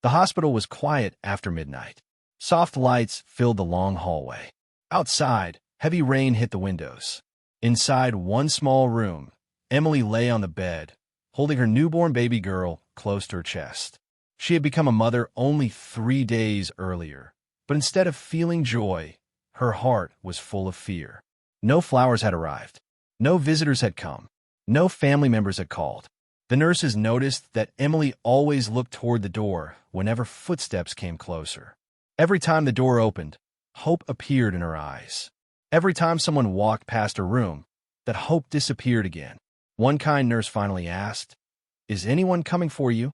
The hospital was quiet after midnight. Soft lights filled the long hallway. Outside, heavy rain hit the windows. Inside one small room, Emily lay on the bed, holding her newborn baby girl close to her chest. She had become a mother only 3 days earlier, but instead of feeling joy, her heart was full of fear. No flowers had arrived. No visitors had come. No family members had called. The nurses noticed that Emily always looked toward the door whenever footsteps came closer. Every time the door opened, hope appeared in her eyes. Every time someone walked past her room, that hope disappeared again. One kind nurse finally asked, "Is anyone coming for you?"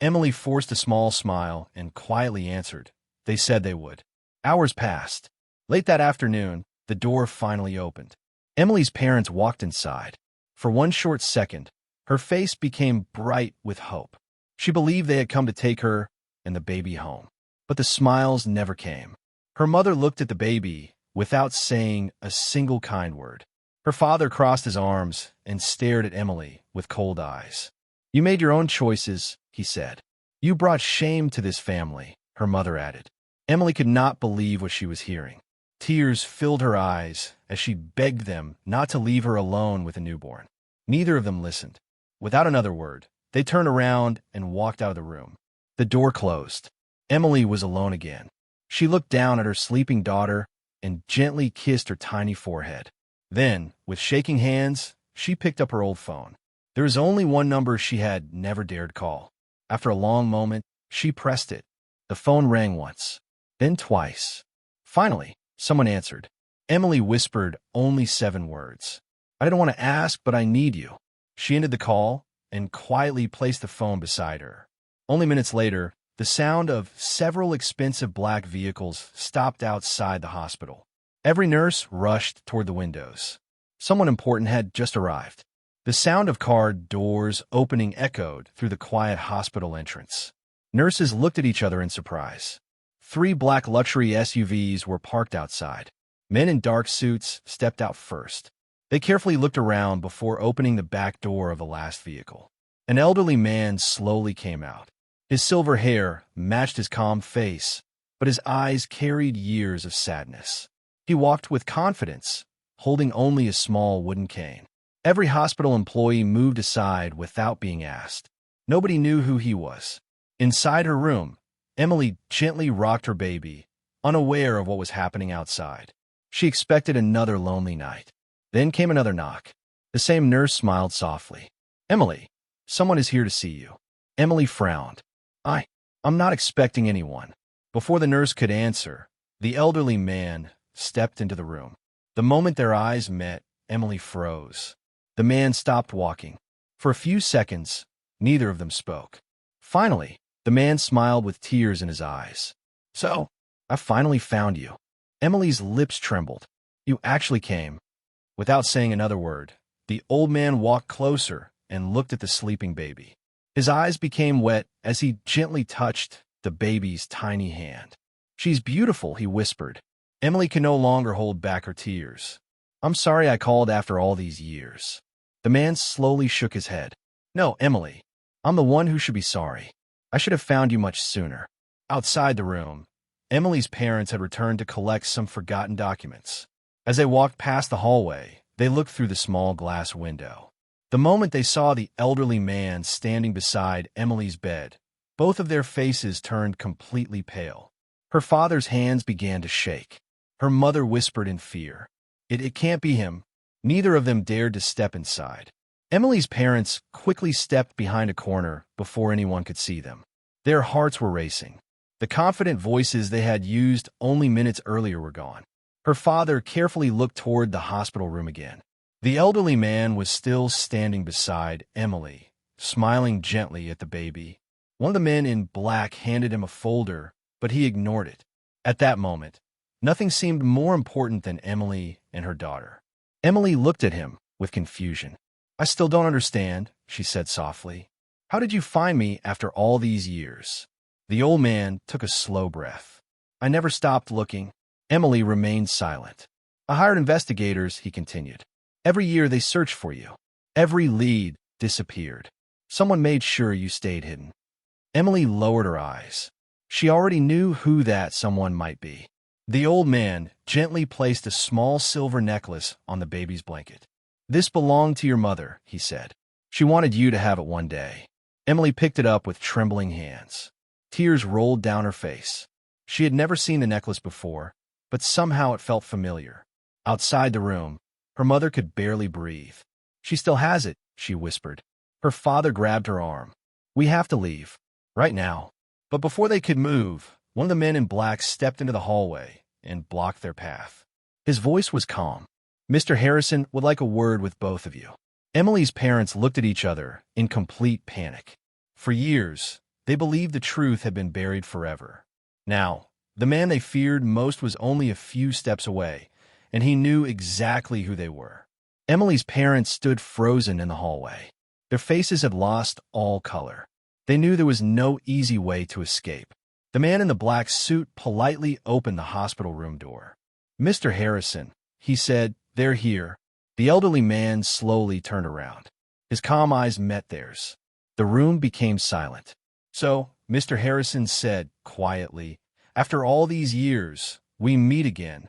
Emily forced a small smile and quietly answered, "They said they would." Hours passed. Late that afternoon, the door finally opened. Emily's parents walked inside. For one short second, her face became bright with hope. She believed they had come to take her and the baby home. But the smiles never came. Her mother looked at the baby without saying a single kind word. Her father crossed his arms and stared at Emily with cold eyes. "You made your own choices," he said. "You brought shame to this family," her mother added. Emily could not believe what she was hearing. Tears filled her eyes as she begged them not to leave her alone with a newborn. Neither of them listened. Without another word, they turned around and walked out of the room. The door closed. Emily was alone again. She looked down at her sleeping daughter and gently kissed her tiny forehead. Then, with shaking hands, she picked up her old phone. There was only one number she had never dared call. After a long moment, she pressed it. The phone rang once, then twice. Finally, someone answered. Emily whispered only 7 words. "I didn't want to ask, but I need you." She ended the call and quietly placed the phone beside her. Only minutes later, the sound of several expensive black vehicles stopped outside the hospital. Every nurse rushed toward the windows. Someone important had just arrived. The sound of car doors opening echoed through the quiet hospital entrance. Nurses looked at each other in surprise. 3 black luxury SUVs were parked outside. Men in dark suits stepped out first. They carefully looked around before opening the back door of the last vehicle. An elderly man slowly came out. His silver hair matched his calm face, but his eyes carried years of sadness. He walked with confidence, holding only a small wooden cane. Every hospital employee moved aside without being asked. Nobody knew who he was. Inside her room, Emily gently rocked her baby, unaware of what was happening outside. She expected another lonely night. Then came another knock. The same nurse smiled softly. "Emily, someone is here to see you." Emily frowned. I'm not expecting anyone." Before the nurse could answer, the elderly man stepped into the room. The moment their eyes met, Emily froze. The man stopped walking. For a few seconds, neither of them spoke. Finally, the man smiled with tears in his eyes. "So, I finally found you." Emily's lips trembled. "You actually came." Without saying another word, the old man walked closer and looked at the sleeping baby. His eyes became wet as he gently touched the baby's tiny hand. "She's beautiful," he whispered. Emily could no longer hold back her tears. "I'm sorry I called after all these years." The man slowly shook his head. "No, Emily, I'm the one who should be sorry. I should have found you much sooner." Outside the room, Emily's parents had returned to collect some forgotten documents. As they walked past the hallway, they looked through the small glass window. The moment they saw the elderly man standing beside Emily's bed, both of their faces turned completely pale. Her father's hands began to shake. Her mother whispered in fear, It can't be him." Neither of them dared to step inside. Emily's parents quickly stepped behind a corner before anyone could see them. Their hearts were racing. The confident voices they had used only minutes earlier were gone. Her father carefully looked toward the hospital room again. The elderly man was still standing beside Emily, smiling gently at the baby. One of the men in black handed him a folder, but he ignored it. At that moment, nothing seemed more important than Emily and her daughter. Emily looked at him with confusion. "I still don't understand," she said softly. "How did you find me after all these years?" The old man took a slow breath. "I never stopped looking." Emily remained silent. "I hired investigators," he continued. "Every year they searched for you. Every lead disappeared. Someone made sure you stayed hidden." Emily lowered her eyes. She already knew who that someone might be. The old man gently placed a small silver necklace on the baby's blanket. "This belonged to your mother," he said. "She wanted you to have it one day." Emily picked it up with trembling hands. Tears rolled down her face. She had never seen the necklace before, but somehow it felt familiar. Outside the room, her mother could barely breathe. "She still has it," she whispered. Her father grabbed her arm. "We have to leave. Right now." But before they could move, one of the men in black stepped into the hallway and blocked their path. His voice was calm. "Mr. Harrison would like a word with both of you." Emily's parents looked at each other in complete panic. For years, they believed the truth had been buried forever. Now, the man they feared most was only a few steps away, and he knew exactly who they were. Emily's parents stood frozen in the hallway. Their faces had lost all color. They knew there was no easy way to escape. The man in the black suit politely opened the hospital room door. "Mr. Harrison," he said, "they're here." The elderly man slowly turned around. His calm eyes met theirs. The room became silent. "So," Mr. Harrison said quietly, "after all these years, we meet again."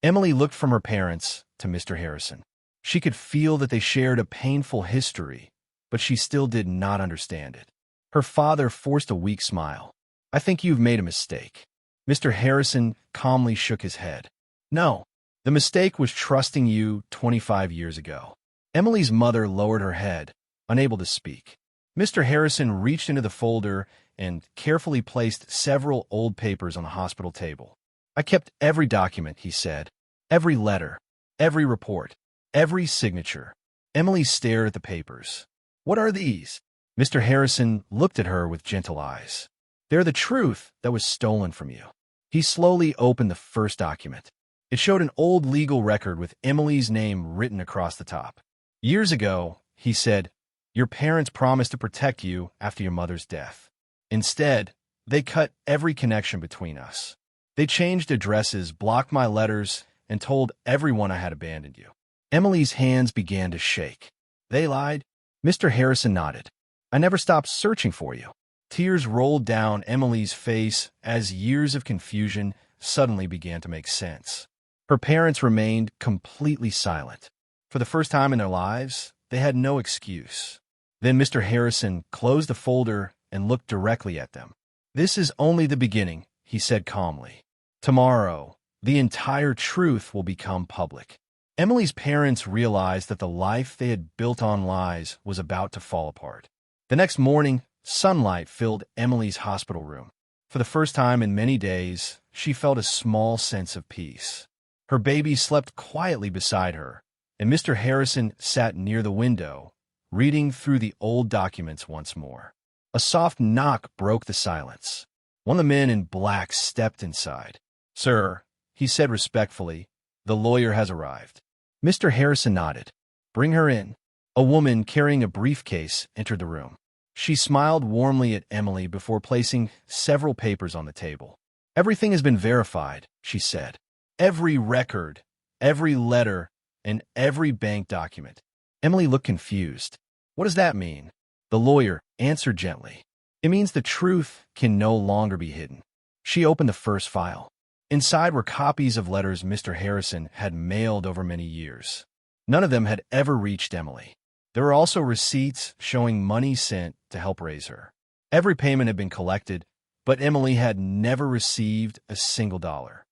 Emily looked from her parents to Mr. Harrison. She could feel that they shared a painful history, but she still did not understand it. Her father forced a weak smile. "I think you've made a mistake." Mr. Harrison calmly shook his head. "No. The mistake was trusting you 25 years ago." Emily's mother lowered her head, unable to speak. Mr. Harrison reached into the folder and carefully placed several old papers on the hospital table. "I kept every document," he said. "Every letter, every report, every signature." Emily stared at the papers. "What are these?" Mr. Harrison looked at her with gentle eyes. "They're the truth that was stolen from you." He slowly opened the first document. It showed an old legal record with Emily's name written across the top. "Years ago," he said, "your parents promised to protect you after your mother's death. Instead, they cut every connection between us. They changed addresses, blocked my letters, and told everyone I had abandoned you." Emily's hands began to shake. "They lied?" Mr. Harrison nodded. "I never stopped searching for you." Tears rolled down Emily's face as years of confusion suddenly began to make sense. Her parents remained completely silent. For the first time in their lives, they had no excuse. Then Mr. Harrison closed the folder and looked directly at them. "This is only the beginning," he said calmly. "Tomorrow, the entire truth will become public." Emily's parents realized that the life they had built on lies was about to fall apart. The next morning, sunlight filled Emily's hospital room. For the first time in many days, she felt a small sense of peace. Her baby slept quietly beside her, and Mr. Harrison sat near the window, reading through the old documents once more. A soft knock broke the silence. One of the men in black stepped inside. "Sir," he said respectfully, "the lawyer has arrived." Mr. Harrison nodded. "Bring her in." A woman carrying a briefcase entered the room. She smiled warmly at Emily before placing several papers on the table. "Everything has been verified," she said. "Every record, every letter, and every bank document." Emily looked confused. "What does that mean?" The lawyer answered gently. "It means the truth can no longer be hidden." She opened the first file. Inside were copies of letters Mr. Harrison had mailed over many years. None of them had ever reached Emily. There were also receipts showing money sent to help raise her. Every payment had been collected, but Emily had never received a single dollar.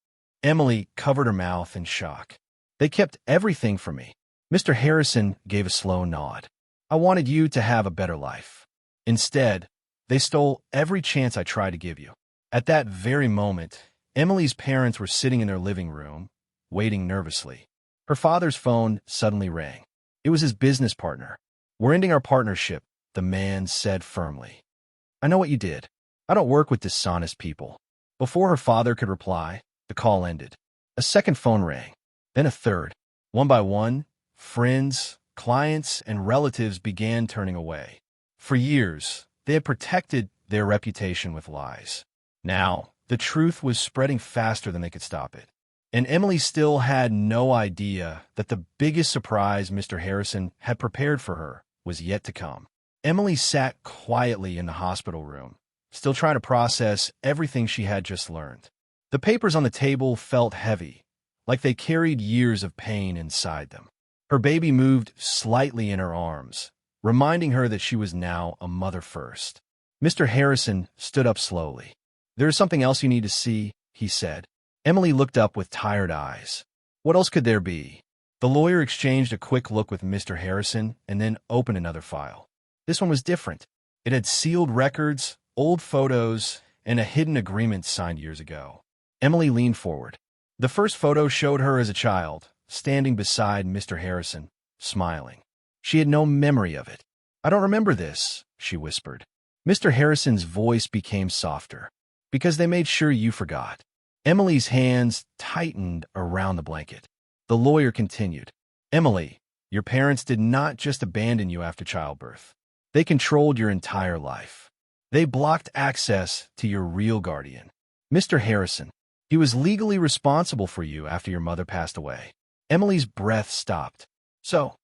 Emily covered her mouth in shock. "They kept everything from me." Mr. Harrison gave a slow nod. "I wanted you to have a better life. Instead, they stole every chance I tried to give you." At that very moment, Emily's parents were sitting in their living room, waiting nervously. Her father's phone suddenly rang. It was his business partner. "We're ending our partnership," the man said firmly. "I know what you did. I don't work with dishonest people." Before her father could reply, the call ended. A second phone rang, then a third. One by one, friends, clients, and relatives began turning away. For years, they had protected their reputation with lies. Now, the truth was spreading faster than they could stop it. And Emily still had no idea that the biggest surprise Mr. Harrison had prepared for her was yet to come. Emily sat quietly in the hospital room, still trying to process everything she had just learned. The papers on the table felt heavy, like they carried years of pain inside them. Her baby moved slightly in her arms, reminding her that she was now a mother first. Mr. Harrison stood up slowly. "There is something else you need to see," he said. Emily looked up with tired eyes. What else could there be? The lawyer exchanged a quick look with Mr. Harrison and then opened another file. This one was different. It had sealed records, old photos, and a hidden agreement signed years ago. Emily leaned forward. The first photo showed her as a child, standing beside Mr. Harrison, smiling. She had no memory of it. "I don't remember this," she whispered. Mr. Harrison's voice became softer. "Because they made sure you forgot." Emily's hands tightened around the blanket. The lawyer continued. "Emily, your parents did not just abandon you after childbirth. They controlled your entire life. They blocked access to your real guardian, Mr. Harrison. He was legally responsible for you after your mother passed away." Emily's breath stopped. "So,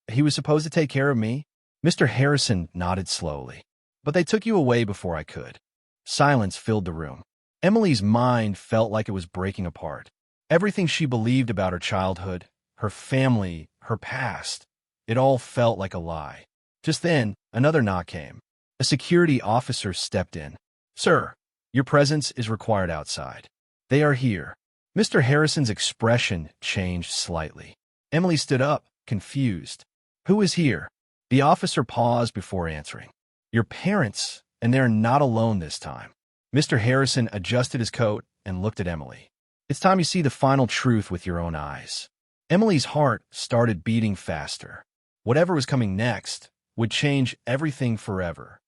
he was supposed to take care of me?" Mr. Harrison nodded slowly. "But they took you away before I could." Silence filled the room. Emily's mind felt like it was breaking apart. Everything she believed about her childhood, her family, her past, it all felt like a lie. Just then, another knock came. A security officer stepped in. "Sir, your presence is required outside." "They are here." Mr. Harrison's expression changed slightly. Emily stood up, confused. "Who is here?" The officer paused before answering. "Your parents, and they're not alone this time." Mr. Harrison adjusted his coat and looked at Emily. "It's time you see the final truth with your own eyes." Emily's heart started beating faster. Whatever was coming next would change everything forever.